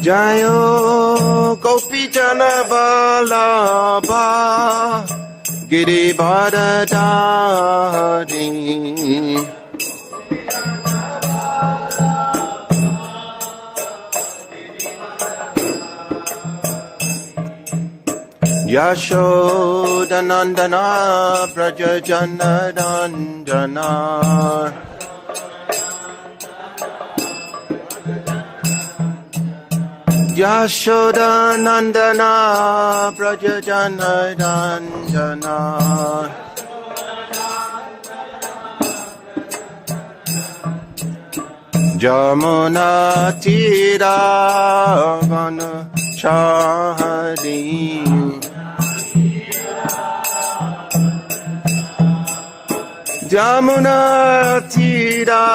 Jayo Gopi Jana Vallabha Girivardhari Yashodanandana Braja Janarandana Yashodanandana Braja Janarandana Jamuna Tira Vanachari Jamuna Tira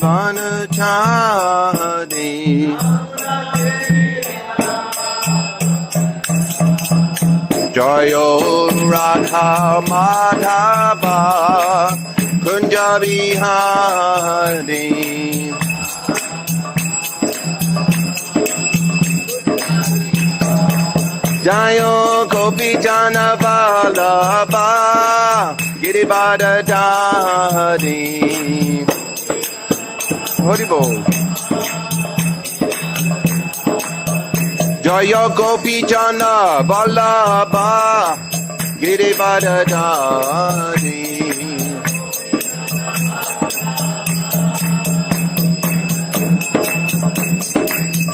Vanachari Jayo Radha Madhava Kunja Vihari Jayo Gopi Jana Vallabha Girivardhari Haribol Jaya Gopi Jana Vallabha Girivardhari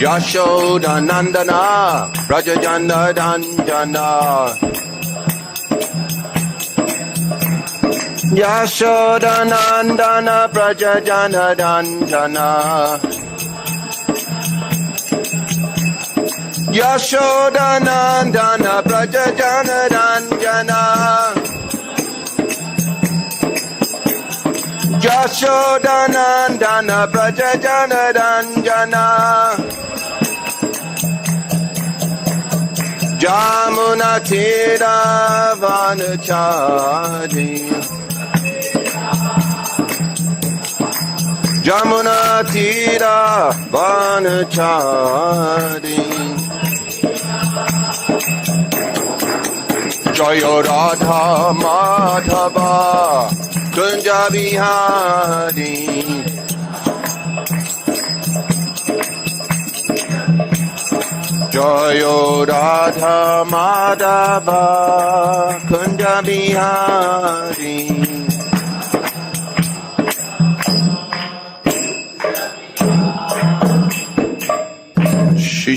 Yashodanandana Braja Janarandana Yashodanandana Braja Janarandana Yashodanandana Braja Janarandana Yashodanandana Braja Janarandana Jamuna Tira Vanachari Jamuna Tira Vanachari Jaya Radha Madhava Kunja Vihari Jaya Radha Madhava Kunja Vihari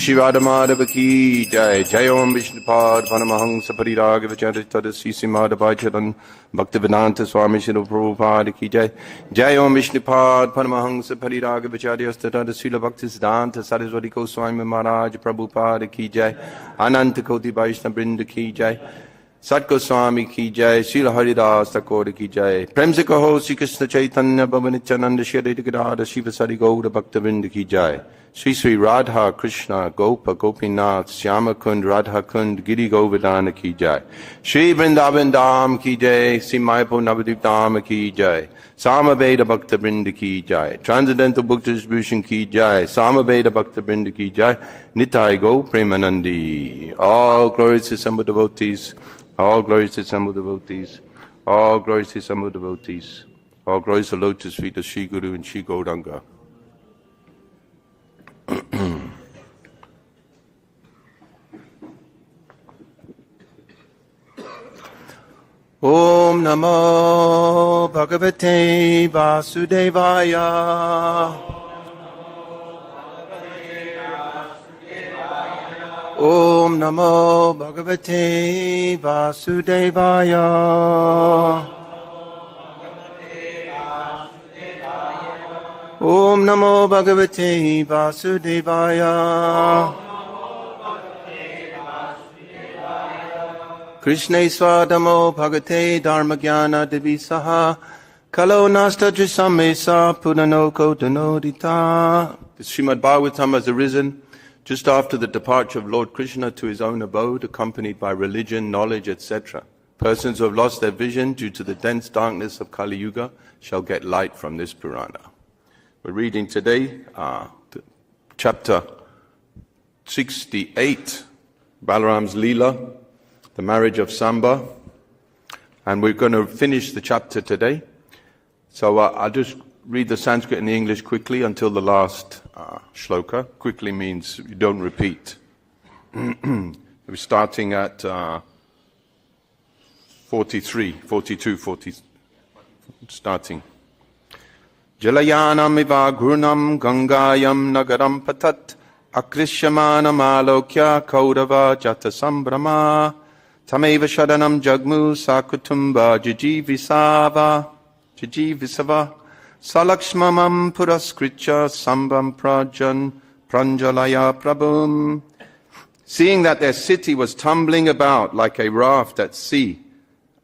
Shri Radha Madhava ki jai, jai Om Vishnupad Vanamahangsa Pariragya Vicharitada Sri Srimad Bhagavatam Bhaktivedanta Swami Srila Prabhupada ki jai, jai Om Vishnupad Vanamahangsa Pariragya Vicharitada Srila Bhaktisiddhanta Saraswati Goswami Maharaj Prabhupada ki jai, Ananta Koti Vaishnava Vrinda ki jai, Sat Goswami ki jai, Srila Haridas Thakur ki jai, Prem se kaho Sri Krishna Chaitanya Bhavanityananda Shri Advaita Gadadhara Shivasari Gaura Bhaktivinoda ki jai. Sri Sri Radha Krishna Gopa Gopinath Shyama Kund Radha Kund Giri Govardhana ki jai. Shri Vrindavan Dham ki jai. Sri Mayapur Navadvip Dham ki jai. Samaveda Bhakta Vrinda ki jai. Transcendental Book Distribution ki jai. Samaveda Bhakta Vrinda ki jai. Nitai Go Premanandi. All glories to assembled devotees. All glories to assembled devotees. All glories to assembled devotees. All glories to lotus feet of Shri Guru and Shri Gauranga. Om Namo Bhagavate Vasudevaya. Om Namo Bhagavate Vasudevaya. Om Namo Bhagavate Vasudevaya. Krishna Swadamo Bhagate Dharmagyana Devisaha Kalo Nasta Drisamesa Puranoko Danodita. The Srimad Bhagavatam has arisen just after the departure of Lord Krishna to his own abode, accompanied by religion, knowledge, etc. Persons who have lost their vision due to the dense darkness of Kali Yuga shall get light from this Purana. We're reading today chapter 68, Balarāma's Leela, the marriage of Sāmbaṁ, and we're going to finish the chapter today. So I'll just read the Sanskrit and the English quickly until the last shloka. Quickly means you don't repeat. We're starting at 42, starting. Jala-yānam ivāghūrṇaṁ gaṅgāyāṁ nagaram patat ākṛṣyamāṇam ālokya kauravas jāta-sambhramāḥ tameva śaraṇaṁ jagmuḥ sa-kuṭumbā jijīviṣavaḥ sa-lakṣmaṇaṁ puras-kṛtya sāmbaṁ prāñjalayaḥ prabhum. Seeing that their city was tumbling about like a raft at sea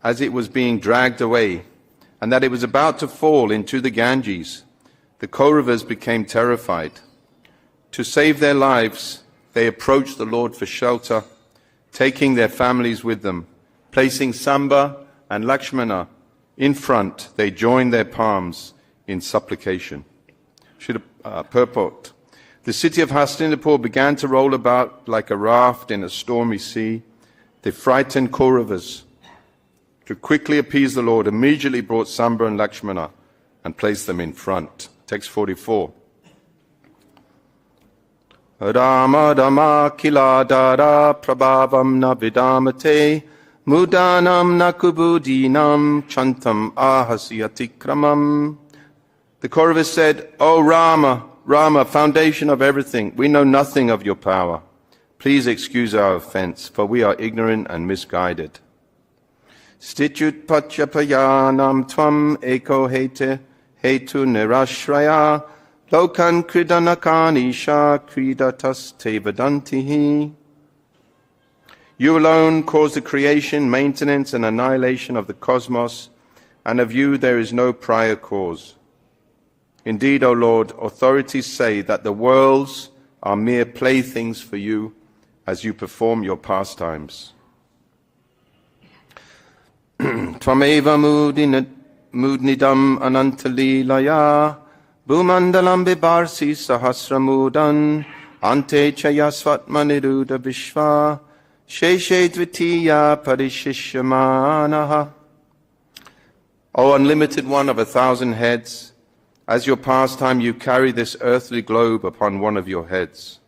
as it was being dragged away, and that it was about to fall into the Ganges, the Kauravas became terrified. To save their lives, they approached the Lord for shelter, taking their families with them. Placing Sāmbaṁ and Lakṣmaṇa in front, they joined their palms in supplication. Purport. The city of Hastinapur began to roll about like a raft in a stormy sea. The frightened Kauravas, to quickly appease the Lord, immediately brought Sāmbaṁ and Lakṣmaṇa and placed them in front. Text 44. Rama Rama Kiladara Prabhavam na vidamate Mudanam na kubudinam Chantam ahasyatikramam. The Kauravas said, O Rama, Rama, foundation of everything, we know nothing of your power. Please excuse our offense, for we are ignorant and misguided. Stitut pacyapayanam tvam eko hetu nirashraya lokan kridanakanisha kridatas te vadantihi. You alone cause the creation, maintenance and annihilation of the cosmos, and of you there is no prior cause. Indeed, O Lord, authorities say that the worlds are mere playthings for you as you perform your pastimes. Tvameva mudnidam anantalilaya bhumandalam bibarsi sahasramudan ante chayasvatmaniruda vishva sheshe dvitiya parishishyamānaha. O unlimited one of 1,000 heads, as your pastime you carry this earthly globe upon one of your heads.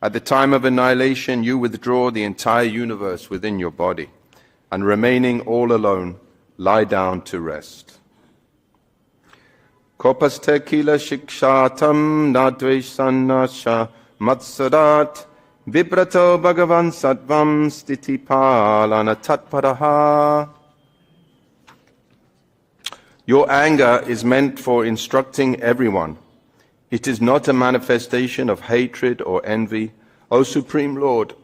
At the time of annihilation you withdraw the entire universe within your body, and remaining all alone, lie down to rest. Kopaste kila shikshatam nadvesannasha matsadat vibrato bhagavan sattvam stitipalana tatparaha. Your anger is meant for instructing everyone. It is not a manifestation of hatred or envy. O Supreme Lord,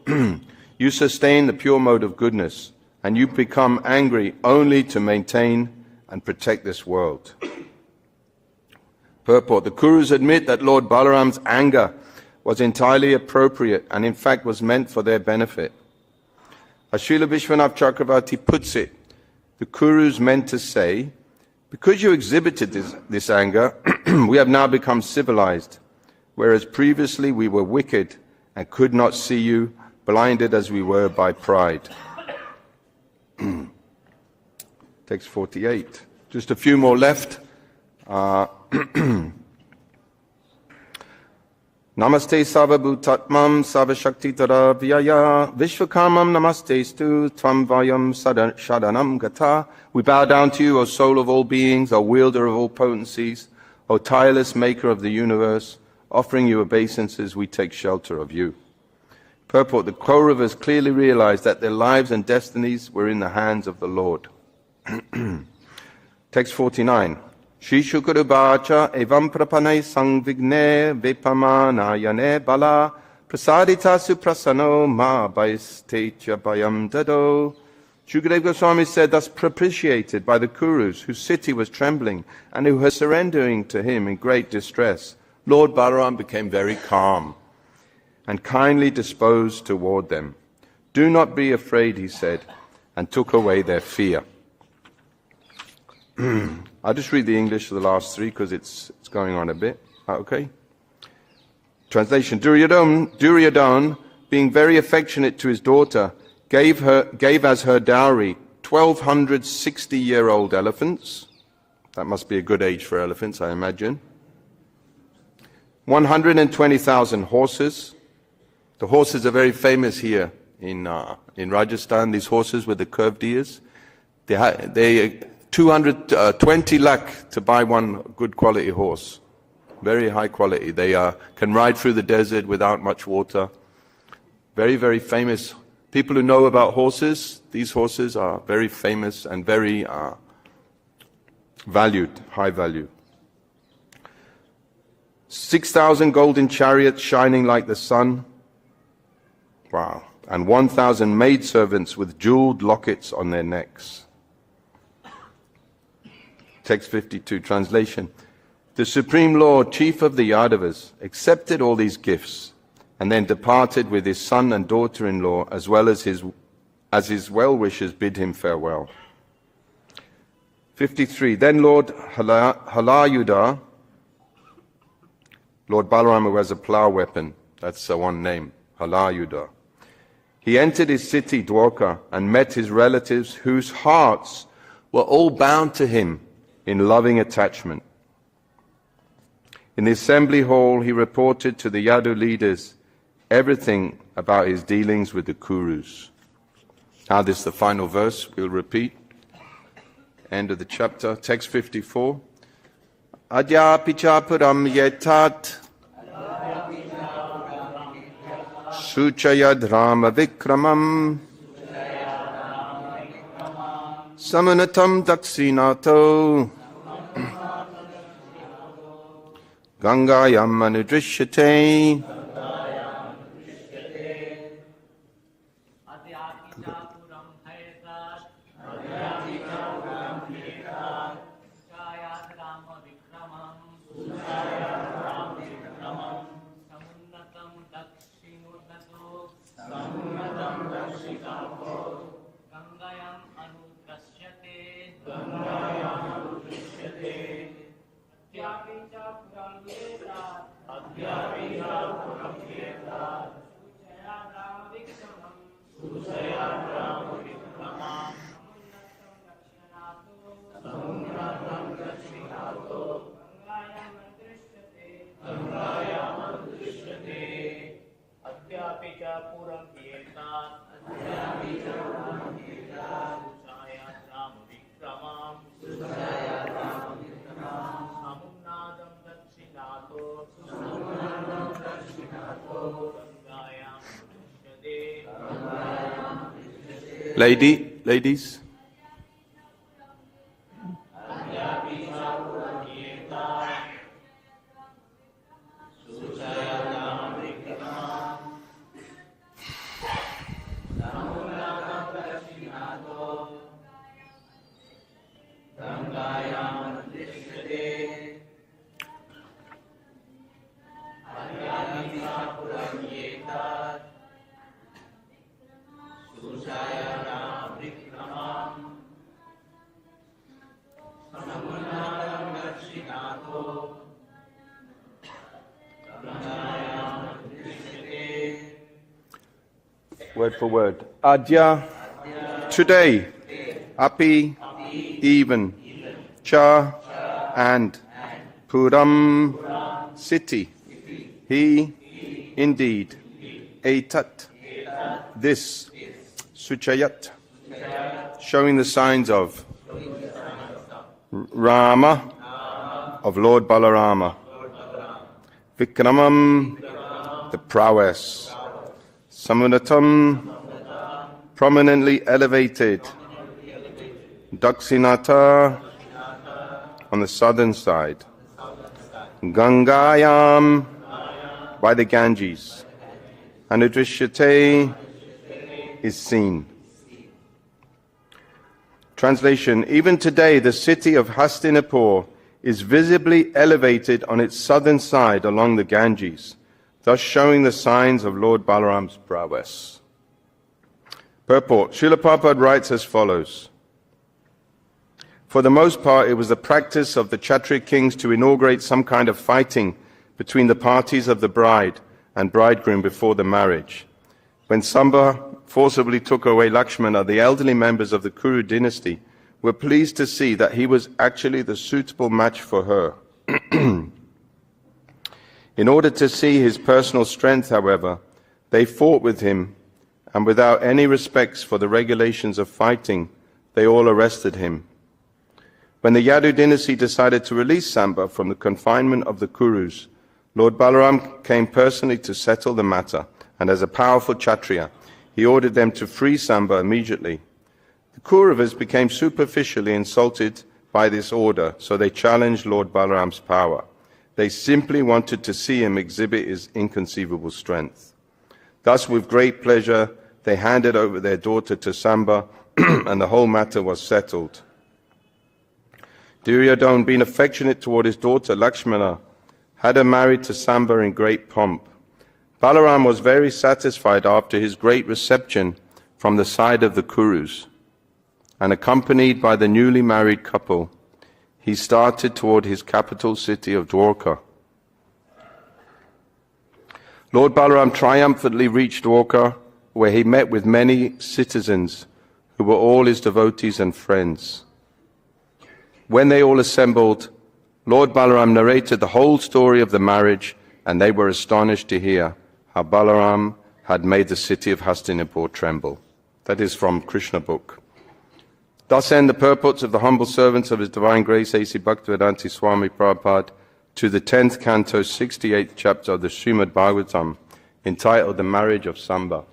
you sustain the pure mode of goodness, and you become angry only to maintain and protect this world. Purport. The Kurus admit that Lord Balarāma's anger was entirely appropriate and in fact was meant for their benefit. As Srila Vishwanath Chakravarti puts it, the Kurus meant to say, because you exhibited this anger, we have now become civilized, whereas previously we were wicked and could not see you, blinded as we were by pride. Text 48. Just a few more left. Namaste sarvabhutatmam sarvashaktitara vyaya vishvakarmam namaste stu tvam vayam śaraṇaṁ gata. We bow down to you, O soul of all beings, O wielder of all potencies, O tireless maker of the universe. Offering you obeisances, we take shelter of you. Purport. The Kauravas clearly realized that their lives and destinies were in the hands of the Lord. Text 49. Shri Shukarubacha evam prapanai sangvigne vepamanayane bala prasadita suprasano ma baistecha bayam dado. Shukadeva Goswami said, thus propitiated by the Kurus, whose city was trembling and who were surrendering to him in great distress, Lord Balarāma became very calm and kindly disposed toward them. Do not be afraid, he said, and took away their fear. I'll just read the English of the last three because it's going on a bit. Okay? Translation. Duryodhana, being very affectionate to his daughter, gave as her dowry 1,260-year-old elephants. That must be a good age for elephants, I imagine. 120,000 horses. The horses are very famous here in Rajasthan, these horses with the curved ears. They 220 lakh to buy one good quality horse. Very high quality. They can ride through the desert without much water. Very, very famous. People who know about horses, these horses are very famous and very valued, high value. 6,000 golden chariots shining like the sun. Wow. And 1,000 maidservants with jeweled lockets on their necks. Text 52, translation. The Supreme Lord, chief of the Yadavas, accepted all these gifts and then departed with his son and daughter-in-law as well as his well-wishers bid him farewell. 53. Then Lord Halayuda, Lord Balarāma, who has a plough weapon, that's one name, Halayuda. He entered his city, Dwarka, and met his relatives whose hearts were all bound to him in loving attachment. In the assembly hall, he reported to the Yadu leaders everything about his dealings with the Kurus. Now this is the final verse, we'll repeat. End of the chapter, text 54. Adyapicha puram yetat suchayad rama vikramam samunatam daksinato gaṅgāyāṁ anudrishyate. Ladies. Word for word. Adya, today. Api, even. Cha, and. Puram, city. He, indeed. Etat, this. Suchayat, showing the signs of. Rama, of Lord Balarāma. Vikramam, the prowess. Samunatam, prominently elevated. Daksinata, on the southern side. Gaṅgāyāṁ, by the Ganges. Anudrishyate, is seen. Translation. Even today, the city of Hastinapur is visibly elevated on its southern side along the Ganges, thus showing the signs of Lord Balarāma's prowess. Purport. Srila Prabhupada writes as follows. For the most part, it was the practice of the Kshatriya kings to inaugurate some kind of fighting between the parties of the bride and bridegroom before the marriage. When Sāmbaṁ forcibly took away Laṣkmaṇa, the elderly members of the Kuru dynasty were pleased to see that he was actually the suitable match for her. In order to see his personal strength, however, they fought with him, and without any respects for the regulations of fighting, they all arrested him. When the Yadu dynasty decided to release Sāmbaṁ from the confinement of the Kurus, Lord Balarāma came personally to settle the matter, and as a powerful Kshatriya, he ordered them to free Sāmbaṁ immediately. The Kauravas became superficially insulted by this order, so they challenged Lord Balarāma's power. They simply wanted to see him exhibit his inconceivable strength. Thus, with great pleasure, they handed over their daughter to Sāmbaṁ, and the whole matter was settled. Duryodhana, being affectionate toward his daughter Laṣkmaṇa, had her married to Sāmbaṁ in great pomp. Balarāma was very satisfied after his great reception from the side of the Kurus, and accompanied by the newly married couple, he started toward his capital city of Dwarka. Lord Balarāma triumphantly reached Dwarka, where he met with many citizens who were all his devotees and friends. When they all assembled, Lord Balarāma narrated the whole story of the marriage, and they were astonished to hear how Balarāma had made the city of Hastinapur tremble. That is from Krishna book. Thus end the purports of the humble servants of His Divine Grace A.C. Bhaktivedanta Swami Prabhupada to the 10th canto, 68th chapter of the Srimad Bhagavatam, entitled The Marriage of Sāmbaṁ.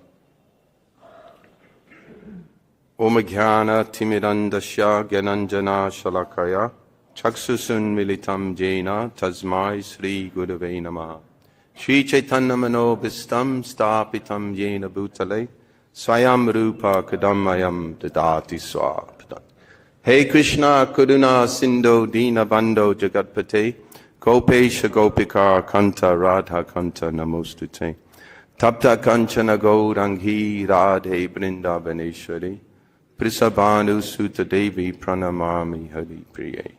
Om Jnana Timirandasya Gyananjana Shalakaya Chaksusun Militam Jena Tasmai Sri Gurave Namaha Shri Chaitanya Manobhistam Stapitam Jena Bhutale Swayam Rupa Kadamayam Dadati Swapadat. Hey Krishna Karuna Sindho Dina Bandho Jagatpate Gopesha Gopika Kanta Radha Kanta Namostute Tapta Kanchana Gauranghi Radhe Brindavaneshwari Prisabhanu Sutta Devi Pranamami Hari Priye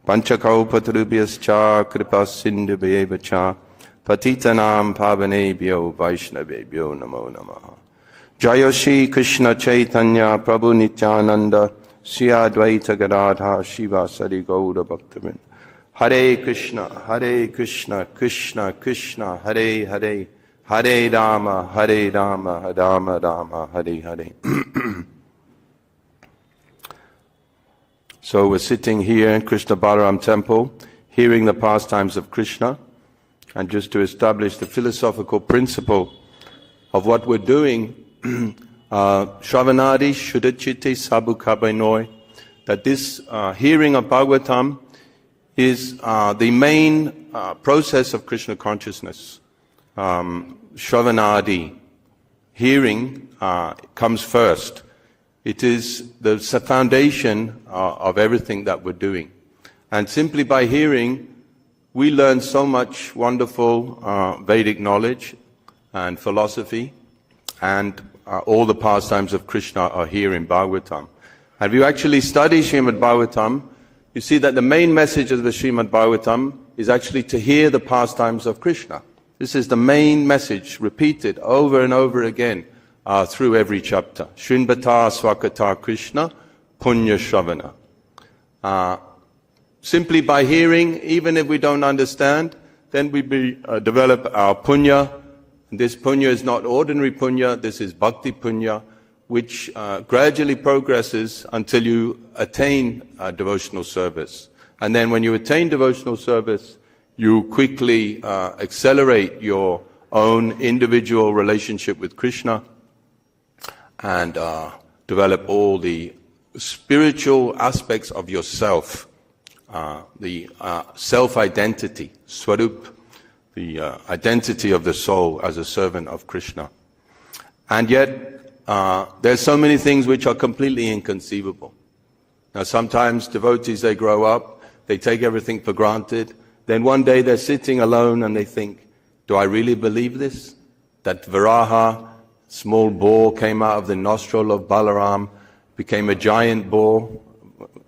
Panchakaupatrubhyascha Kripa Sindhu Bevacha Patitanam Pavanebhyo Vaishnavebhyo Namo Namaha. Jaya Shri Krishna Chaitanya Prabhu Nityananda Sri Advaita Gadadha Shiva Sari Gaura Bhaktivinoda. Hare Krishna, Krishna Krishna, Hare Hare, Hare Rama, Rama Rama, Hare Hare. So we're sitting here in Krishna Balarāma temple, hearing the pastimes of Krishna, and just to establish the philosophical principle of what we're doing, Shravanadi Shuddhachite Sabu Kabainoi, that this hearing of Bhagavatam is the main process of Krishna consciousness. Shravanadi, hearing, comes first. It is the foundation of everything that we're doing. And simply by hearing, we learn so much wonderful Vedic knowledge and philosophy, and all the pastimes of Krishna are here in Bhagavatam. And if you actually study Srimad Bhagavatam, you see that the main message of the Srimad Bhagavatam is actually to hear the pastimes of Krishna. This is the main message, repeated over and over again through every chapter. Shrinvata Swakata Krishna Punya Shravana. Simply by hearing, even if we don't understand, then we develop our punya. This punya is not ordinary punya, this is bhakti punya, which gradually progresses until you attain devotional service. And then when you attain devotional service, you quickly accelerate your own individual relationship with Krishna and develop all the spiritual aspects of yourself, the self-identity, swarup, the identity of the soul as a servant of Krishna. And yet, there's so many things which are completely inconceivable. Now sometimes devotees, they grow up, they take everything for granted, then one day they're sitting alone and they think, do I really believe this? That Varaha, small boar, came out of the nostril of Balarāma, became a giant boar.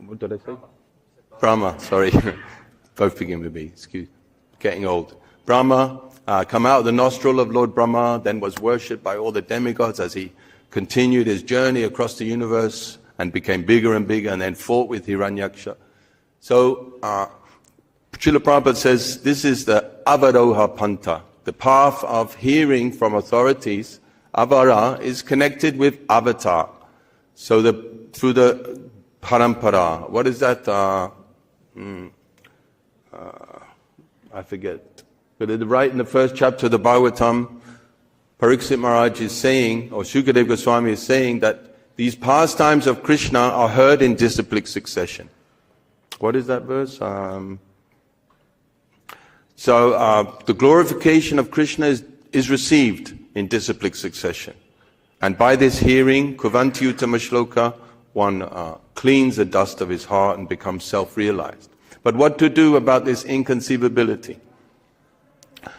What did I say? Brahma, sorry. Both begin with B, getting old. Brahma come out of the nostril of Lord Brahma, then was worshipped by all the demigods as he continued his journey across the universe and became bigger and bigger, and then fought with Hiranyaksha. So, Srila Prabhupada says this is the avaroha panta, the path of hearing from authorities. Avara is connected with avatar. So through the parampara. What is that? I forget. But right in the first chapter of the Bhagavatam, Pariksit Maharaj is saying, or Shukadeva Goswami is saying, that these pastimes of Krishna are heard in disciplic succession. What is that verse? The glorification of Krishna is received in disciplic succession. And by this hearing, Kuvanti Uttama Shloka, one cleans the dust of his heart and becomes self-realized. But what to do about this inconceivability?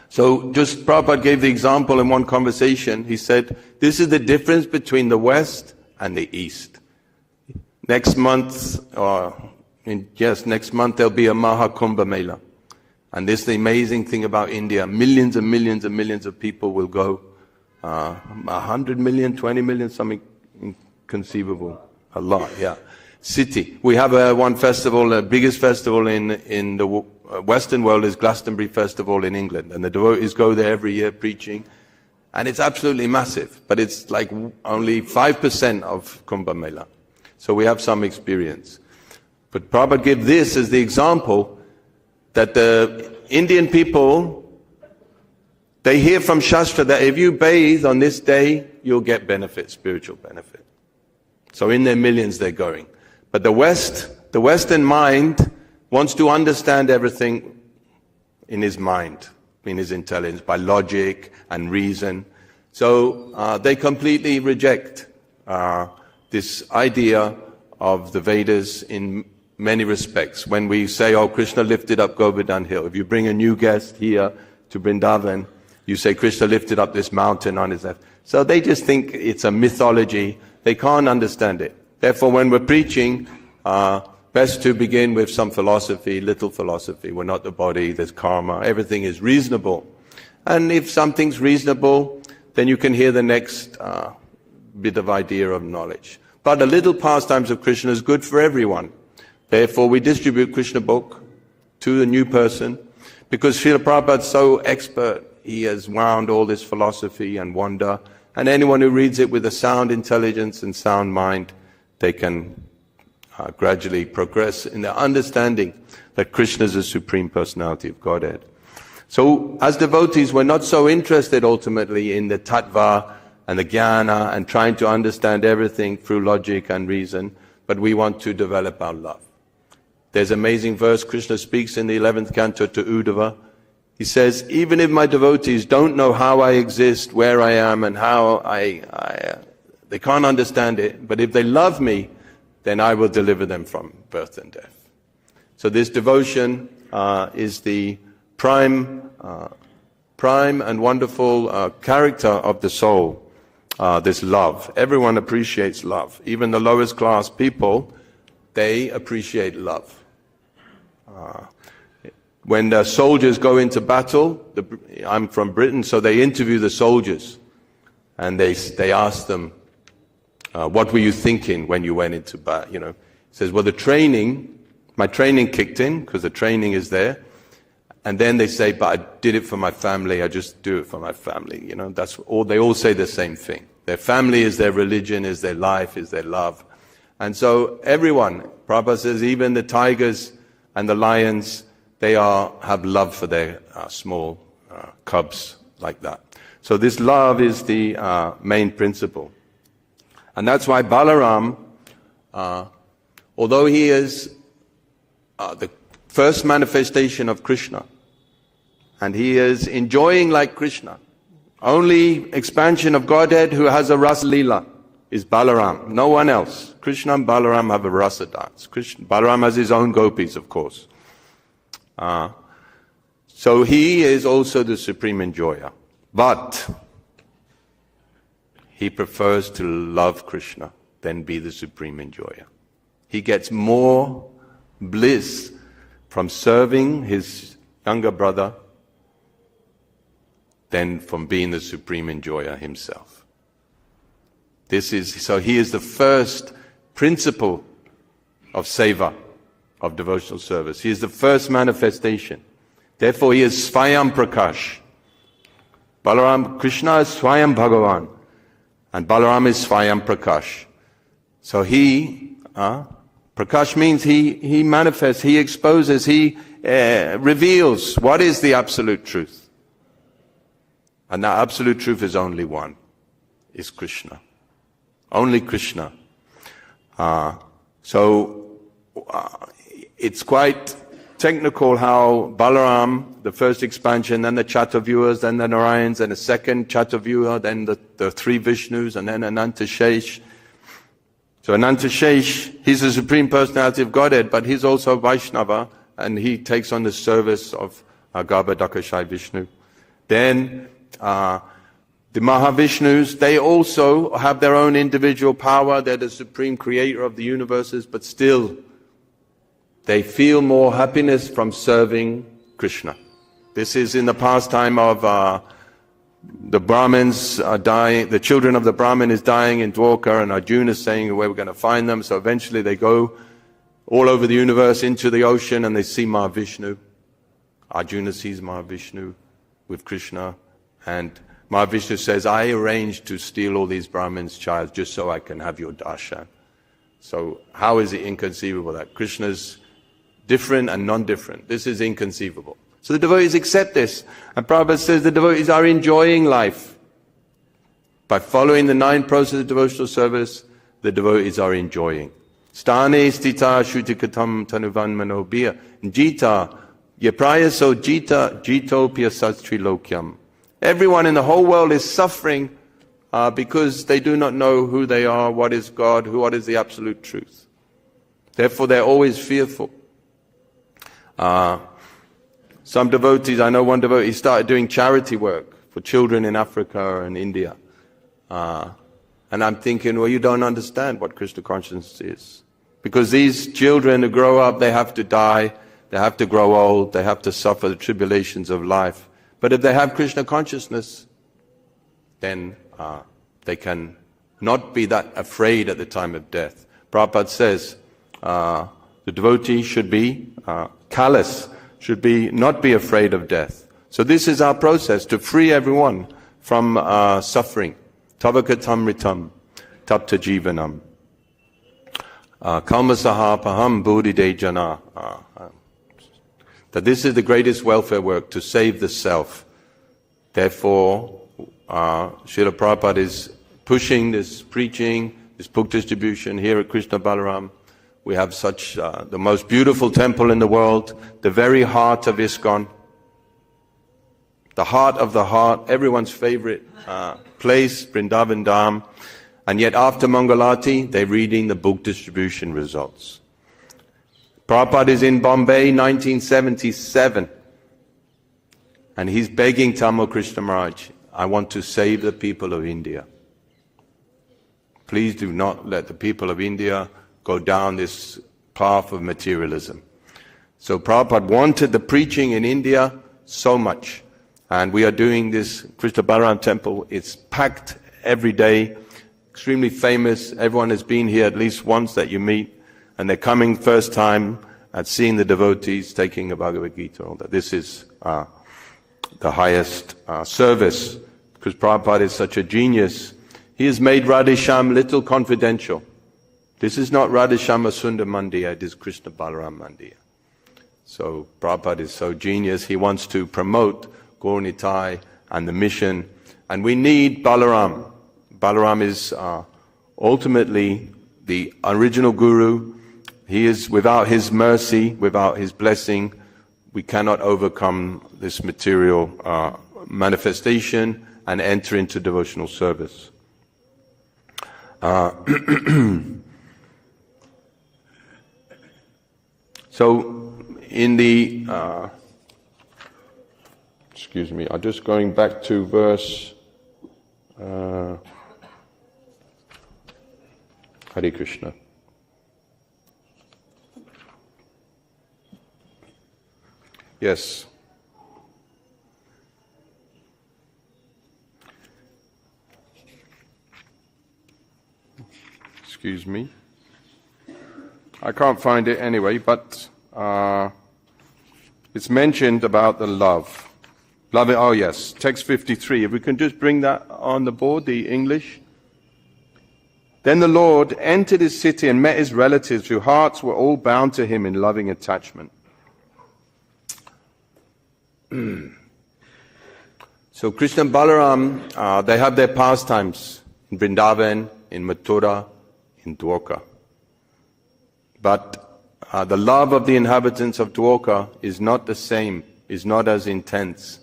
So just Prabhupada gave the example in one conversation. He said, this is the difference between the West and the East. Next month there'll be a Mahakumbha Mela. And this is the amazing thing about India. Millions and millions and millions of people will go. 100 million, 20 million, something inconceivable. A lot, yeah. City. We have one festival, the biggest festival in the Western world is Glastonbury Festival in England. And the devotees go there every year preaching. And it's absolutely massive. But it's like only 5% of Kumbh Mela. So we have some experience. But Prabhupada gave this as the example that the Indian people, they hear from Shastra that if you bathe on this day, you'll get benefit, spiritual benefit. So in their millions they're going. But the Western mind wants to understand everything in his mind, in his intelligence, by logic and reason. So they completely reject this idea of the Vedas in many respects. When we say, oh, Krishna lifted up Govardhan Hill. If you bring a new guest here to Vrindavan, you say Krishna lifted up this mountain on his left. So they just think it's a mythology. They can't understand it. Therefore, when we're preaching, best to begin with some philosophy, little philosophy. We're not the body, there's karma, everything is reasonable. And if something's reasonable, then you can hear the next bit of idea of knowledge. But a little pastimes of Krishna is good for everyone. Therefore, we distribute Krishna book to the new person, because Srila Prabhupada is so expert. He has wound all this philosophy and wonder, and anyone who reads it with a sound intelligence and sound mind, they can gradually progress in their understanding that Krishna is the Supreme Personality of Godhead. So, as devotees, we're not so interested ultimately in the tattva and the jnana and trying to understand everything through logic and reason, but we want to develop our love. There's an amazing verse Krishna speaks in the 11th canto to Uddhava. He says, even if my devotees don't know how I exist, where I am, and how they can't understand it, but if they love me, then I will deliver them from birth and death. So this devotion is the prime and wonderful character of the soul, this love. Everyone appreciates love. Even the lowest class people, they appreciate love. When the soldiers go into battle, I'm from Britain, so they interview the soldiers. And they ask them, what were you thinking when you went into battle? You know, he says, well, my training kicked in, because the training is there. And then they say, but I did it for my family, I just do it for my family. You know, they all say the same thing. Their family is their religion, is their life, is their love. And so everyone, Prabhupada says, even the tigers and the lions, they have love for their small cubs like that. So this love is the main principle. And that's why Balarāma, although he is the first manifestation of Krishna, and he is enjoying like Krishna, only expansion of Godhead who has a Rasa Leela is Balarāma, no one else. Krishna and Balarāma have a Rasa dance. Balarāma has his own gopis, of course. So he is also the supreme enjoyer. But he prefers to love Krishna than be the supreme enjoyer. He gets more bliss from serving his younger brother than from being the supreme enjoyer himself. So he is the first principle of seva, of devotional service. He is the first manifestation. Therefore he is Swayam Prakash. Krishna is Swayam Bhagavan, and Balarāma is Swayam Prakash. So Prakash means he manifests, he exposes, he reveals what is the absolute truth. And that absolute truth is only one, is Krishna. Only Krishna. It's quite technical how Balarāma, the first expansion, then the Chatuvyuhas, then the Narayans, then the second Chatuvyuha, then the three Vishnus, and then Anantashesh. So Anantashesh, he's the Supreme Personality of Godhead, but he's also Vaishnava, and he takes on the service of Garbhodakashai Vishnu. Then the Mahavishnus, they also have their own individual power. They're the supreme creator of the universes, but still they feel more happiness from serving Krishna. This is in the pastime of the Brahmins are dying, the children of the Brahmin is dying in Dwarka, and Arjuna is saying where we're going to find them. So eventually they go all over the universe into the ocean and they see Mahavishnu. Arjuna sees Mahavishnu with Krishna, and Mahavishnu says, I arranged to steal all these Brahmins' child just so I can have your darshan. So how is it inconceivable that Krishna's different and non-different? This is inconceivable. So the devotees accept this. And Prabhupada says the devotees are enjoying life. By following the 9 processes of devotional service, the devotees are enjoying. Sthane stita shutikatam tanuvan manobhiya jita yaprayaso jita jitopya satrilokyam. Everyone in the whole world is suffering because they do not know who they are, what is God, what is the absolute truth. Therefore they're always fearful. Some devotees, I know one devotee started doing charity work for children in Africa and India. And I'm thinking, well, you don't understand what Krishna consciousness is. Because these children who grow up, they have to die, they have to grow old, they have to suffer the tribulations of life. But if they have Krishna consciousness, then they can not be that afraid at the time of death. Prabhupada says the devotee should be callous, should not be afraid of death. So this is our process to free everyone from suffering. Tavakatamritam tapta jivanam kalmasaha paham bodhide jana. That this is the greatest welfare work, to save the self. Therefore, Srila Prabhupada is pushing this preaching, this book distribution here at Krishna Balarāma. We have such the most beautiful temple in the world, the very heart of ISKCON, the heart of the heart, everyone's favorite place, Vrindavan Dham. And yet after Mangalati, they're reading the book distribution results. Prabhupada is in Bombay, 1977, and he's begging Tamil Krishna Maharaj, I want to save the people of India. Please do not let the people of India go down this path of materialism. So Prabhupada wanted the preaching in India so much. And we are doing this Krishna Balarāma temple. It's packed every day, extremely famous. Everyone has been here at least once that you meet. And they're coming first time at seeing the devotees taking the Bhagavad Gita. All that. This is the highest service, because Prabhupada is such a genius. He has made Radhesham little confidential. This is not Radheshama Sundar Mandir, it is Krishna Balarāma Mandir. So Prabhupada is so genius, he wants to promote Gaur Nitai and the mission. And we need Balarāma. Balarāma is ultimately the original guru. He is, without his mercy, without his blessing, we cannot overcome this material manifestation and enter into devotional service. So, in the, excuse me, I'm just going back to verse, Hare Krishna. Yes. Excuse me. I can't find it anyway, but it's mentioned about the love. Love it. Oh yes, text 53. If we can just bring that on the board, the English. Then the Lord entered his city and met his relatives, whose hearts were all bound to him in loving attachment. So Krishna and Balarāma, they have their pastimes in Vrindavan, in Mathura, in Dwarka. But the love of the inhabitants of Dwarka is not the same, is not as intense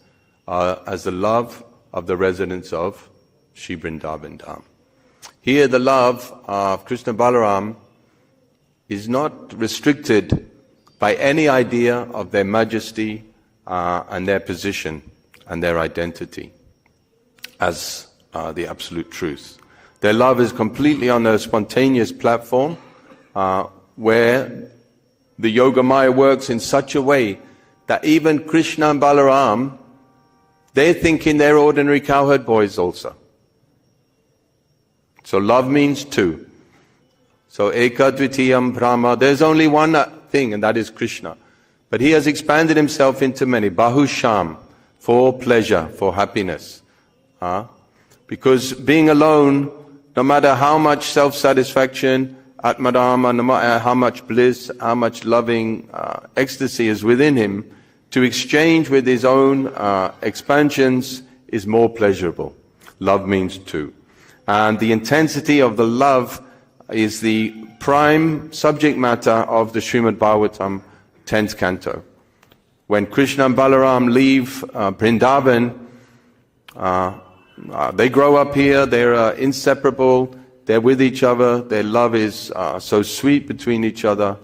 as the love of the residents of Sri Vrindavan Dham. Here the love of Krishna and Balarāma is not restricted by any idea of their majesty and their position and their identity as the absolute truth. Their love is completely on a spontaneous platform where the Yoga Maya works in such a way that even Krishna and Balarāma, they're thinking they're ordinary cowherd boys also. So love means two. So eka dvitiyam brahma, there's only one thing, and that is Krishna. But he has expanded himself into many. Bahusham, for pleasure, for happiness. Because being alone, no matter how much self-satisfaction, atmadharma, no matter how much bliss, how much loving ecstasy is within him, to exchange with his own expansions is more pleasurable. Love means two. And the intensity of the love is the prime subject matter of the Srimad Bhagavatam 10th canto. When Krishna and Balarāma leave Vrindavan, they grow up here, they're inseparable, they're with each other, their love is so sweet between each other.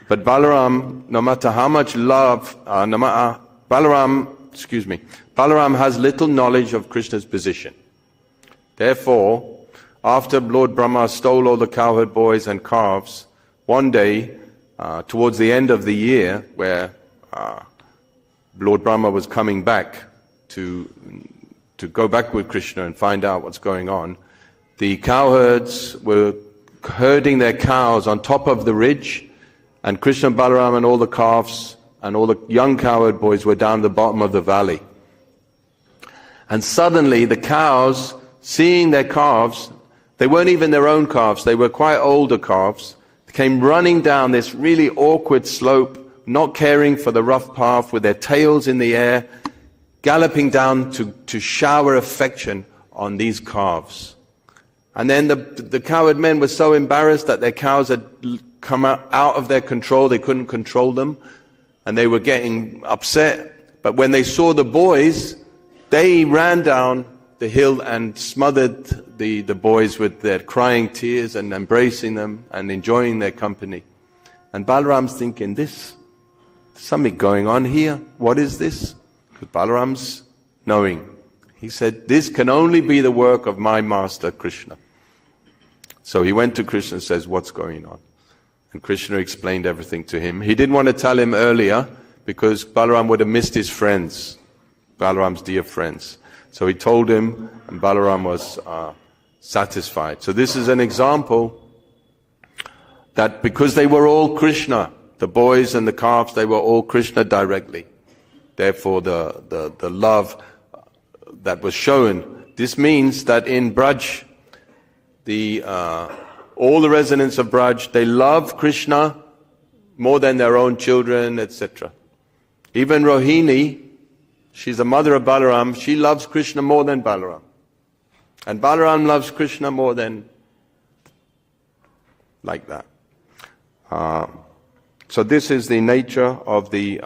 But Balarāma, no matter how much love, Balarāma has little knowledge of Krishna's position. Therefore, after Lord Brahma stole all the cowherd boys and calves, one day, towards the end of the year, where Lord Brahma was coming back to go back with Krishna and find out what's going on, the cowherds were herding their cows on top of the ridge, and Krishna and Balarāma and all the calves and all the young cowherd boys were down the bottom of the valley. And suddenly the cows, seeing their calves, they weren't even their own calves, they were quite older calves, came running down this really awkward slope, not caring for the rough path, with their tails in the air, galloping down to shower affection on these calves. And then the cowherd men were so embarrassed that their cows had come out of their control, they couldn't control them, and they were getting upset. But when they saw the boys, they ran down the hill and smothered the boys with their crying tears and embracing them and enjoying their company. And Balarāma's thinking, there's something going on here. What is this? Because Balarāma's knowing. He said, this can only be the work of my master Krishna. So he went to Krishna and says, what's going on? And Krishna explained everything to him. He didn't want to tell him earlier because Balarāma would have missed his friends, Balarāma's dear friends. So he told him, and Balarāma was satisfied. So this is an example that because they were all Krishna, the boys and the calves, they were all Krishna directly. Therefore the love that was shown. This means that in Braj, all the residents of Braj, they love Krishna more than their own children, etc. Even Rohini, she's the mother of Balarāma, she loves Krishna more than Balarāma. And Balarāma loves Krishna more than like that. So this is the nature of the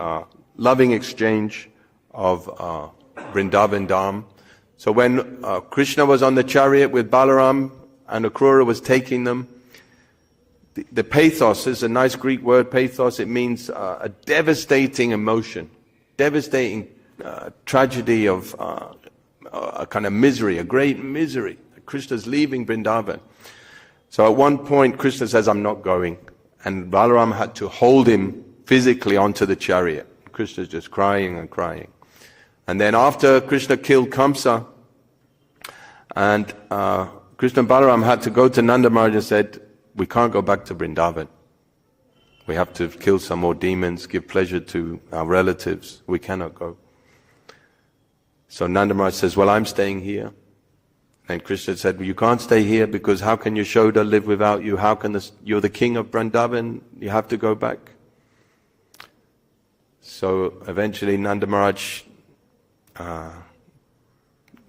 loving exchange of Vrindavan Dham. So when Krishna was on the chariot with Balarāma and Akrura was taking them, the pathos is a nice Greek word, pathos. It means a devastating emotion, devastating tragedy of a kind of misery, a great misery. Krishna's leaving Vrindavan. So at one point Krishna says, I'm not going. And Balarāma had to hold him physically onto the chariot. Krishna's just crying and crying. And then after Krishna killed Kamsa, and Krishna and Balarāma had to go to Nanda Maharaj and said, we can't go back to Vrindavan. We have to kill some more demons, give pleasure to our relatives. We cannot go. So Nanda Maharaj says, well, I'm staying here. And Krishna said, well, you can't stay here because how can Yashoda live without you? How can you're the king of Vrindavan, you have to go back. So eventually Nanda Maharaj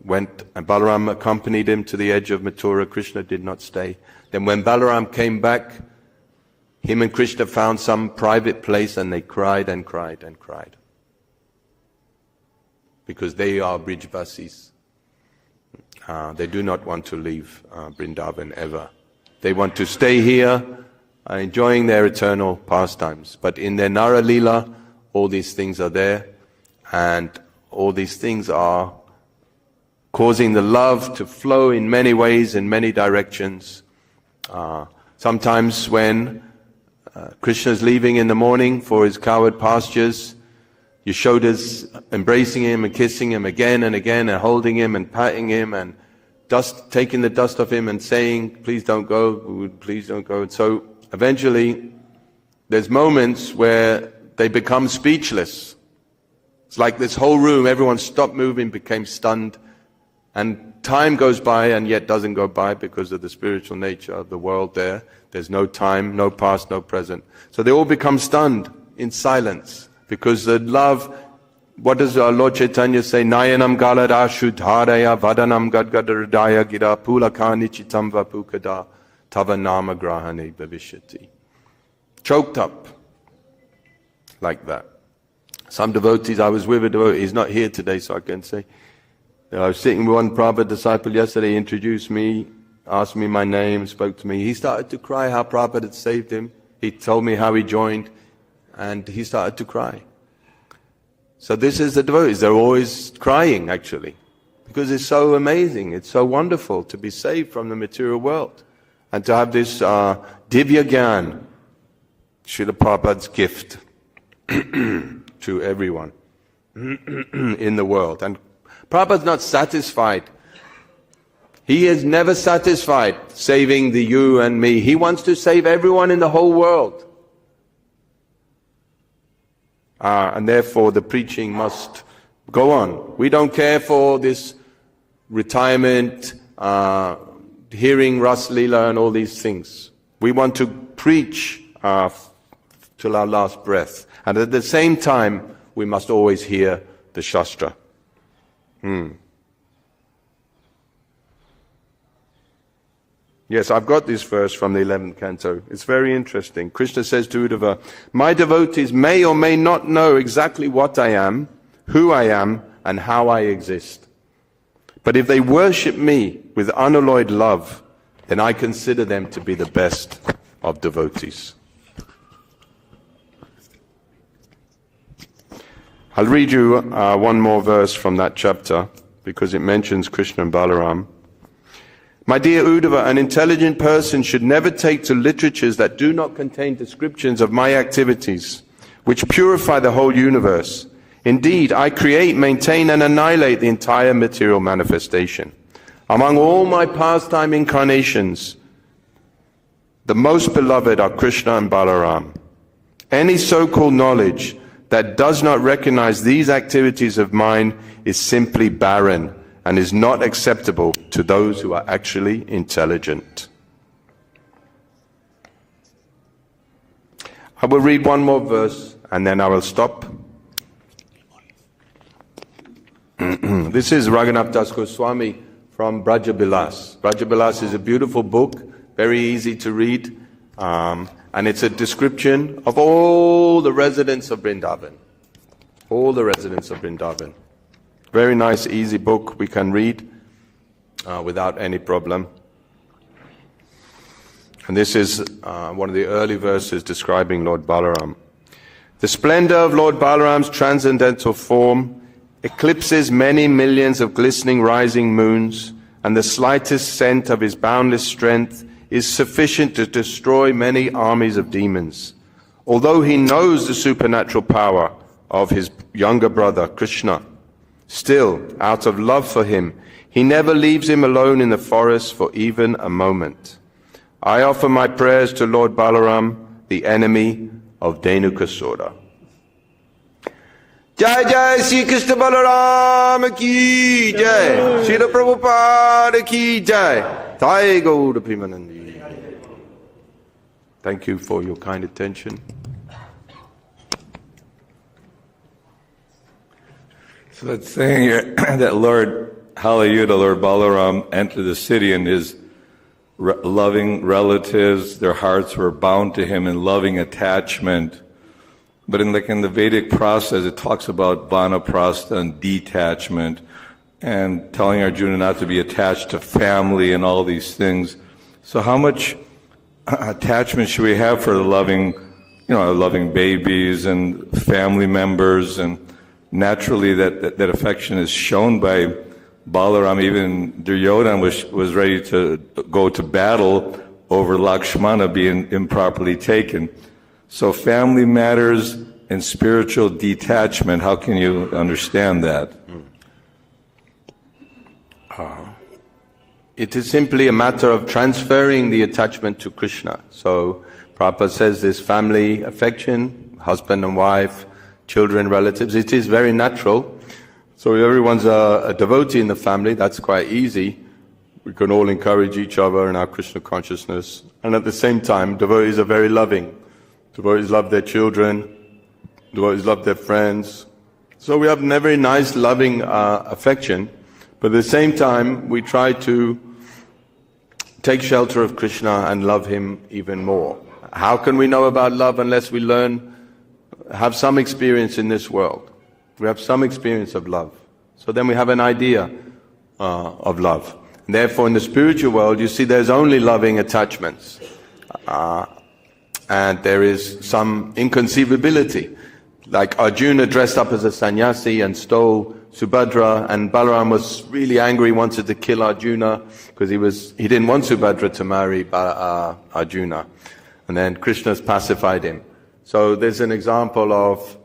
went, and Balarāma accompanied him to the edge of Mathura. Krishna did not stay. Then when Balarāma came back, him and Krishna found some private place and they cried and cried and cried. Because they are Brijvasis. They do not want to leave Vrindavan ever. They want to stay here, enjoying their eternal pastimes. But in their Nara Leela, all these things are there, and all these things are causing the love to flow in many ways, in many directions. Sometimes when Krishna is leaving in the morning for his cowherd pastures, Yashoda's embracing him and kissing him again and again and holding him and patting him and taking the dust off him and saying, please don't go, please don't go. And so eventually there's moments where they become speechless. It's like this whole room, everyone stopped moving, became stunned, and time goes by and yet doesn't go by because of the spiritual nature of the world there. There's no time, no past, no present. So they all become stunned in silence. Because the love, what does our Lord Chaitanya say? Nayanam galada shuddharaya vadanam gadgadardaya gira pulakani chitam vapukada tava nama grahane bhavishyati. Choked up. Like that. Some devotees, I was with a devotee, he's not here today so I can say. I was sitting with one Prabhupada disciple yesterday, he introduced me, asked me my name, spoke to me. He started to cry how Prabhupada had saved him. He told me how he joined. And he started to cry. So this is the devotees, they're always crying actually. Because it's so amazing, it's so wonderful to be saved from the material world. And to have this divya gyan, Srila Prabhupada's gift to everyone in the world. And Prabhupada's not satisfied. He is never satisfied saving the you and me. He wants to save everyone in the whole world. And therefore the preaching must go on. We don't care for this retirement, hearing Ras Leela and all these things. We want to preach till our last breath. And at the same time, we must always hear the Shastra. Yes, I've got this verse from the 11th canto. It's very interesting. Krishna says to Uddhava, my devotees may or may not know exactly what I am, who I am, and how I exist. But if they worship me with unalloyed love, then I consider them to be the best of devotees. I'll read you one more verse from that chapter, because it mentions Krishna and Balarāma. My dear Uddhava, an intelligent person should never take to literatures that do not contain descriptions of my activities, which purify the whole universe. Indeed, I create, maintain, and annihilate the entire material manifestation. Among all my pastime incarnations, the most beloved are Krishna and Balarāma. Any so-called knowledge that does not recognize these activities of mine is simply barren and is not acceptable to those who are actually intelligent. I will read one more verse and then I will stop. This is Raghunath Das Goswami from Brajabilas. Brajabilas is a beautiful book, very easy to read, and it's a description of all the residents of Vrindavan. All the residents of Vrindavan. Very nice, easy book we can read without any problem. And this is one of the early verses describing Lord Balarāma. The splendor of Lord Balarāma's transcendental form eclipses many millions of glistening rising moons, and the slightest scent of his boundless strength is sufficient to destroy many armies of demons. Although he knows the supernatural power of his younger brother, Krishna. Still, out of love for him, he never leaves him alone in the forest for even a moment. I offer my prayers to Lord Balarāma, the enemy of Dhenukasura. Jai Jai Sri Krishna Balarāma ki Jai, Srila Prabhupada ki Jai, Jai Gaura Premanandi. Thank you for your kind attention. So that's saying here that Lord Hallelujah, Lord Balarāma entered the city and his loving relatives, their hearts were bound to him in loving attachment. But in the Vedic process, it talks about vanaprastha and detachment and telling Arjuna not to be attached to family and all these things. So how much attachment should we have for the loving babies and family members? And naturally that affection is shown by Balarāma. Even Duryodhana was ready to go to battle over Lakṣmaṇa being improperly taken. So family matters and spiritual detachment, how can you understand that? It is simply a matter of transferring the attachment to Krishna. So Prabhupada says this family affection, husband and wife, children, relatives, it is very natural. So if everyone's a devotee in the family, that's quite easy. We can all encourage each other in our Krishna consciousness. And at the same time, devotees are very loving. Devotees love their children, devotees love their friends. So we have a very nice, loving affection. But at the same time, we try to take shelter of Krishna and love him even more. How can we know about love unless we have some experience in this world? We have some experience of love. So then we have an idea of love. And therefore in the spiritual world, you see there's only loving attachments. And there is some inconceivability. Like Arjuna dressed up as a sannyasi and stole Subhadra, and Balarāma was really angry, wanted to kill Arjuna because he didn't want Subhadra to marry Arjuna. And then Krishna's pacified him. So there's an example of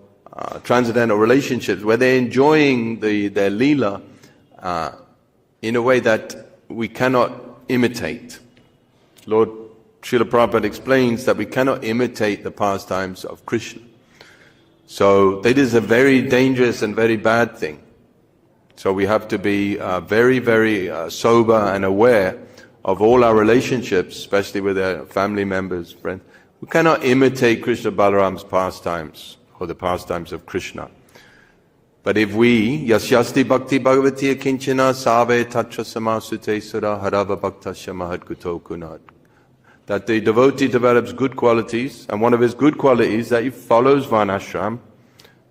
transcendental relationships where they're enjoying their leela in a way that we cannot imitate. Lord Srila Prabhupada explains that we cannot imitate the pastimes of Krishna. So that is a very dangerous and very bad thing. So we have to be very, very sober and aware of all our relationships, especially with our family members, friends. We cannot imitate Krishna Balarāma's pastimes or the pastimes of Krishna. But if we, yasyasti bhakti bhagavati kinchana save tatra samasute sura harava bhaktasya mahadguto kunat. That the devotee develops good qualities, and one of his good qualities is that he follows Varnashram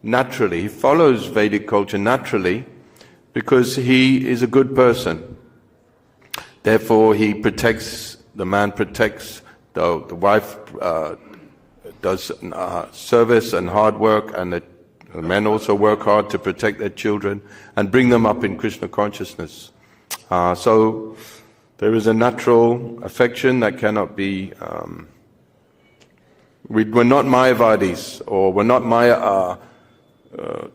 naturally. He follows Vedic culture naturally because he is a good person. Therefore the man protects, the wife does service and hard work, and the men also work hard to protect their children and bring them up in Krishna consciousness. So there is a natural affection that cannot be... we're not Mayavadis, or we're not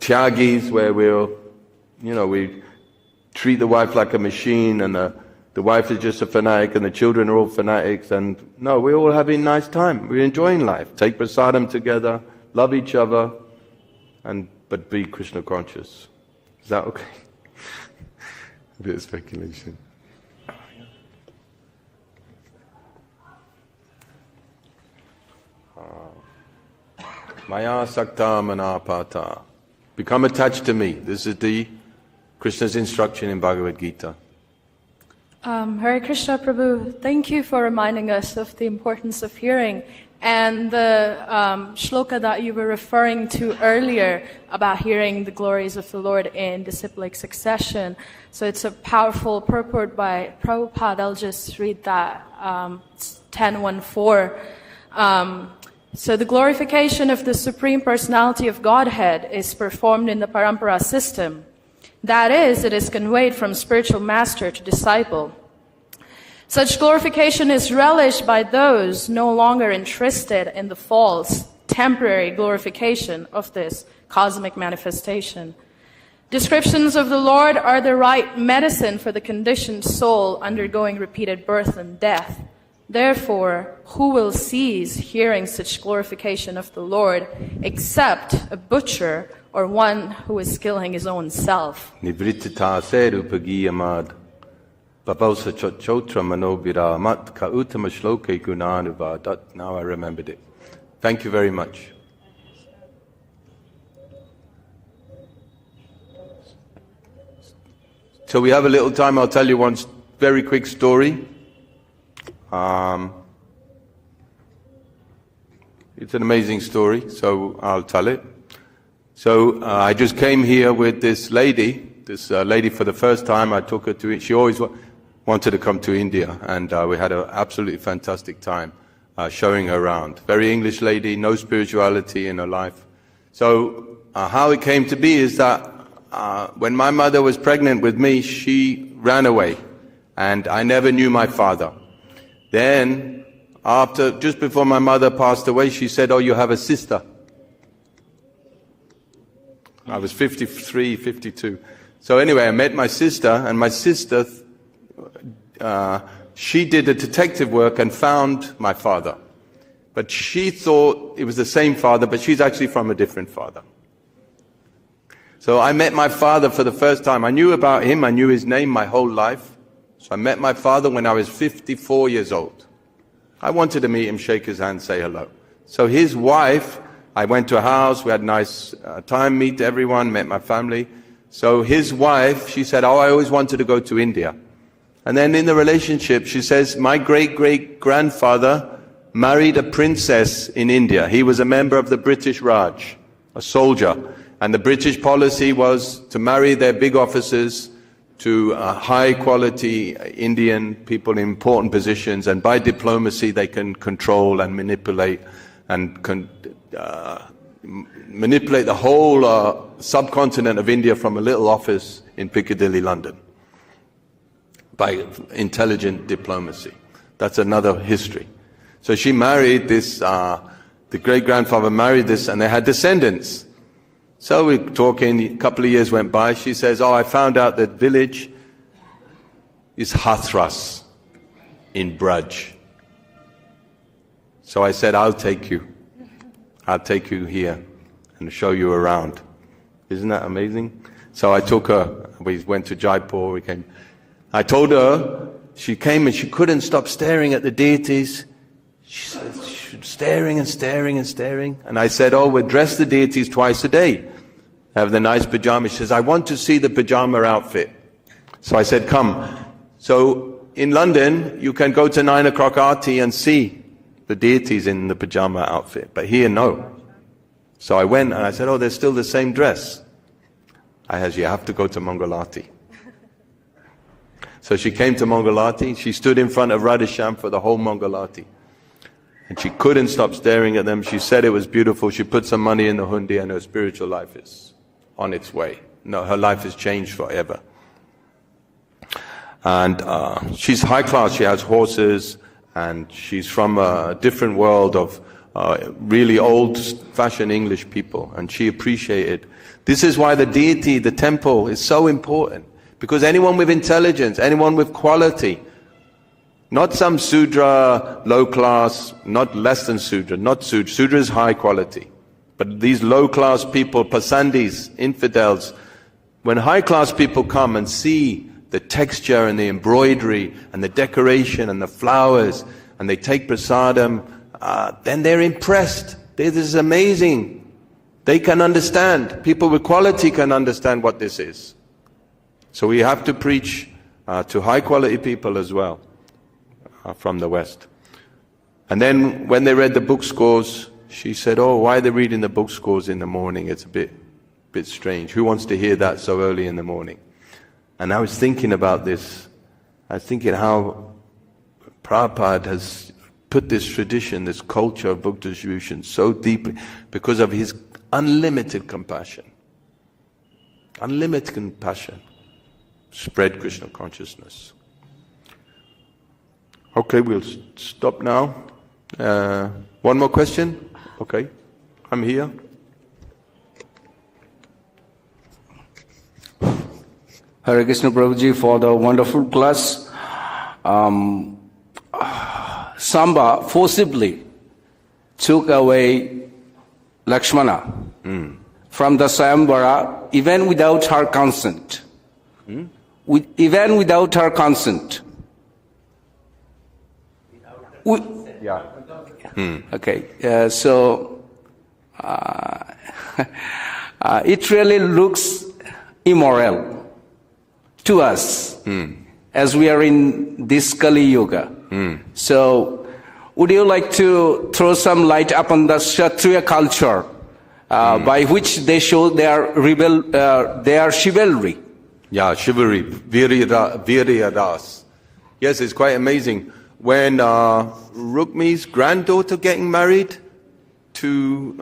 Tyagis, where we treat the wife like a machine, and the wife is just a fanatic and the children are all fanatics. And no, we're all having a nice time. We're enjoying life. Take prasadam together, love each other, but be Krishna conscious. Is that okay? A bit of speculation. Maya sakta manapata. Become attached to me. This is the Krishna's instruction in Bhagavad Gita. Hare Krishna, Prabhu. Thank you for reminding us of the importance of hearing. And the shloka that you were referring to earlier about hearing the glories of the Lord in disciplic succession. So it's a powerful purport by Prabhupada. I'll just read that. It's 10.1.4. So the glorification of the Supreme Personality of Godhead is performed in the parampara system. That is, it is conveyed from spiritual master to disciple. Such glorification is relished by those no longer interested in the false, temporary glorification of this cosmic manifestation. Descriptions of the Lord are the right medicine for the conditioned soul undergoing repeated birth and death. Therefore, who will cease hearing such glorification of the Lord except a butcher or one who is killing his own self? Nivrittita serupagiyamad babausa chotra manobira mat ka uttama shloke gunanuvadat. Now I remembered it. Thank you very much. So we have a little time. I'll tell you one very quick story. It's an amazing story, so I'll tell it. So I just came here with this lady for the first time. I took her to, she always wanted to come to India, and we had an absolutely fantastic time showing her around. Very English lady, no spirituality in her life. So how it came to be is that when my mother was pregnant with me, she ran away, and I never knew my father. Then, just before my mother passed away, she said, "Oh, you have a sister." I was 53, 52. So anyway, I met my sister, and my sister, she did a detective work and found my father. But she thought it was the same father, but she's actually from a different father. So I met my father for the first time. I knew about him, I knew his name my whole life. So I met my father when I was 54 years old. I wanted to meet him, shake his hand, say hello. So his wife, I went to a house, we had a nice time, meet everyone, met my family. So his wife, she said, "Oh, I always wanted to go to India." And then in the relationship, she says, "My great-great-grandfather married a princess in India. He was a member of the British Raj, a soldier. And the British policy was to marry their big officers to high-quality Indian people in important positions, and by diplomacy they can control and manipulate and manipulate the whole subcontinent of India from a little office in Piccadilly, London, by intelligent diplomacy." That's another history. So she married this, the great-grandfather married this, and they had descendants. So we're talking, a couple of years went by, she says, "Oh, I found out that village is Hathras in Braj." So I said, I'll take you here and show you around. Isn't that amazing? So I took her, we went to Jaipur, I told her, she came and she couldn't stop staring at the deities. She said, staring and staring and staring. And I said, "Oh, we'll dress the deities twice a day. Have the nice pajamas." She says, "I want to see the pajama outfit." So I said, "Come." So in London, you can go to 9 o'clock aarti and see the deities in the pajama outfit. But here, no. So I went and I said, "Oh, they're still the same dress." I said, "You have to go to Mangalarti." So she came to Mangalarti. She stood in front of Radhesham for the whole Mangalarti. And she couldn't stop staring at them. She said it was beautiful. She put some money in the hundi, and her spiritual life is on its way. No, her life has changed forever. And she's high class. She has horses, and she's from a different world of really old-fashioned English people, and she appreciated. This is why the deity, the temple, is so important. Because anyone with intelligence, anyone with quality, not some Sudra, low class, not less than Sudra, not Sudra. Sudra is high quality. But these low class people, pasandis, infidels, when high class people come and see the texture and the embroidery and the decoration and the flowers, and they take prasadam, then they're impressed. This is amazing. They can understand. People with quality can understand what this is. So we have to preach to high quality people as well. From the West. And then when they read the book scores, she said, "Oh, why are they reading the book scores in the morning? It's a bit strange. Who wants to hear that so early in the morning?" And I was thinking about this. I was thinking how Prabhupada has put this tradition, this culture of book distribution so deeply because of his unlimited compassion. Unlimited compassion. Spread Krishna consciousness. Okay, we'll stop now. One more question? Okay, I'm here. Hare Krishna Prabhuji for the wonderful class. Sāmbaṁ forcibly took away Lakṣmana from the Swayamvara even without her consent. Even without her consent. Yeah. Okay, so it really looks immoral to us as we are in this Kali Yuga. So, would you like to throw some light upon the Kshatriya culture by which they show their chivalry? Yeah, chivalry, viryadas. Yes, it's quite amazing. When Rukmi's granddaughter getting married to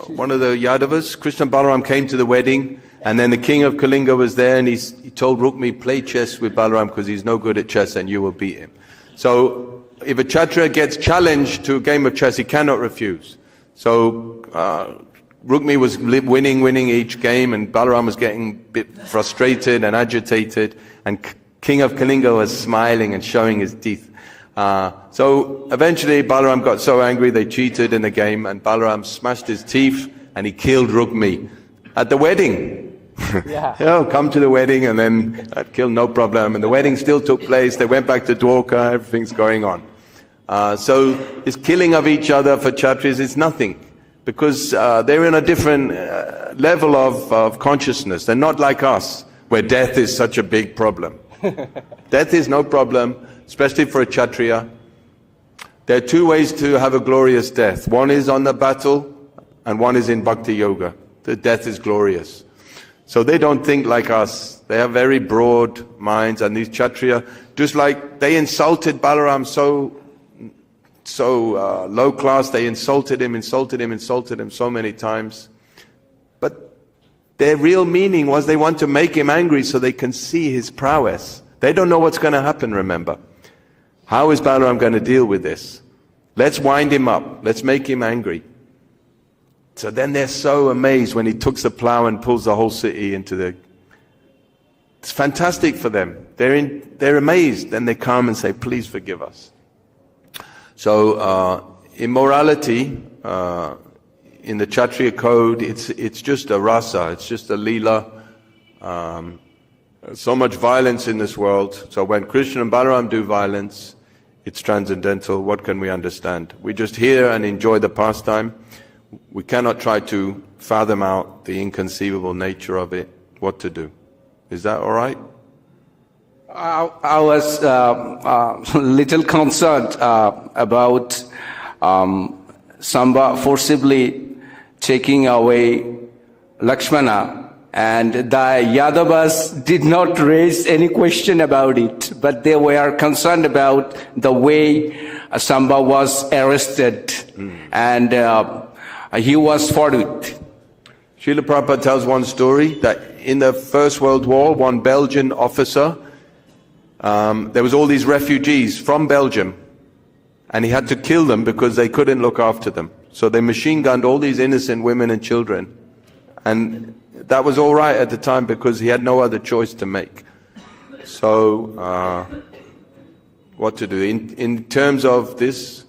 one of the Yadavas, Krishna and Balaram came to the wedding, and then the king of Kalinga was there, and he told Rukmi, play chess with Balaram because he's no good at chess and you will beat him. So if a Kshatriya gets challenged to a game of chess, he cannot refuse. So Rukmi was winning each game, and Balaram was getting a bit frustrated and agitated, and king of Kalinga was smiling and showing his teeth. So eventually Balaram got so angry they cheated in the game, and Balaram smashed his teeth and he killed Rukmi at the wedding. Yeah. Come to the wedding, and then killed, no problem. And the wedding still took place. They went back to Dwarka. Everything's going on. So this killing of each other for Kshatriyas is nothing, because they're in a different level of consciousness. They're not like us, where death is such a big problem. Death is no problem, especially for a Kshatriya. There are two ways to have a glorious death. One is on the battle, and one is in Bhakti Yoga. The death is glorious. So they don't think like us. They have very broad minds, and these Kshatriya, just like they insulted Balaram so low class, they insulted him so many times. But their real meaning was they want to make him angry so they can see his prowess. They don't know what's going to happen, remember. How is Balaram going to deal with this? Let's wind him up. Let's make him angry. So then they're so amazed when he took the plow and pulls the whole city into the... It's fantastic for them. They're amazed. Then they come and say, please forgive us. So immorality in the Kshatriya code, it's just a rasa, it's just a lila. So much violence in this world. So when Krishna and Balaram do violence, it's transcendental. What can we understand? We just hear and enjoy the pastime. We cannot try to fathom out the inconceivable nature of it, what to do. Is that all right? I was little concerned about Sāmbaṁ forcibly taking away Lakṣmana, and the Yadavas did not raise any question about it, but they were concerned about the way Sāmbaṁ was arrested and he was fought with. Srila Prabhupada tells one story that in the First World War, one Belgian officer, there was all these refugees from Belgium, and he had to kill them because they couldn't look after them. So they machine gunned all these innocent women and children, and that was all right at the time because he had no other choice to make. So what to do? In terms of this,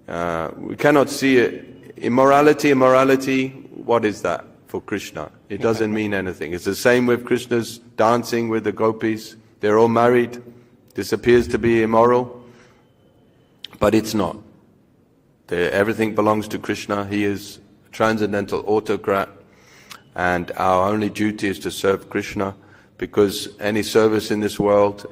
we cannot see it. Immorality, what is that for Krishna? It doesn't mean anything. It's the same with Krishna's dancing with the gopis. They're all married. This appears to be immoral, but it's not. Everything belongs to Krishna. He is a transcendental autocrat, and our only duty is to serve Krishna, because any service in this world,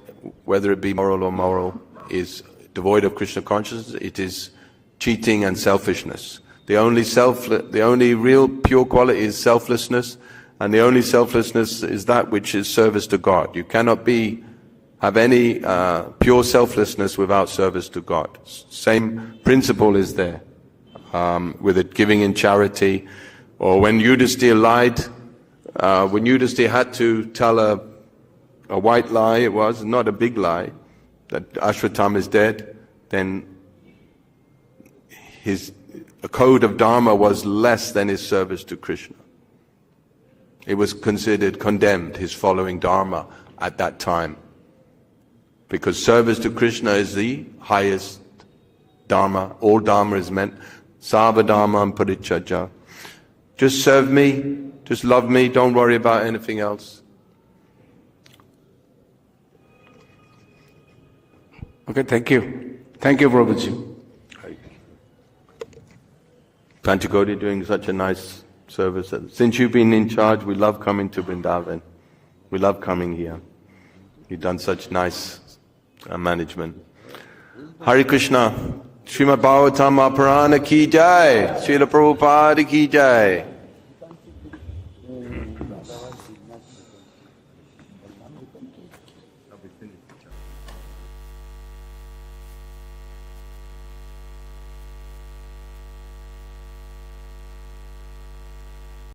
whether it be moral or moral, is devoid of Krishna consciousness. It is cheating and selfishness. The only real pure quality is selflessness, and the only selflessness is that which is service to God. You cannot have any pure selflessness without service to God. Same principle is there with it, giving in charity. Or when Yudhisthira lied, when Yudhisthira had to tell a white lie, it was not a big lie, that Ashwatthama is dead, then a code of Dharma was less than his service to Krishna. It was considered condemned, his following Dharma at that time. Because service to Krishna is the highest Dharma. All Dharma is meant. Sarva Dharmam Parityajya. Just serve me, just love me, don't worry about anything else. Okay, thank you. Thank you, Prabhuji. Panchakoti doing such a nice service. Since you've been in charge, we love coming to Vrindavan. We love coming here. You've done such nice management. Hare Krishna. Srimad Bhagavatam Apurana ki jai. Srila Prabhupada ki jai.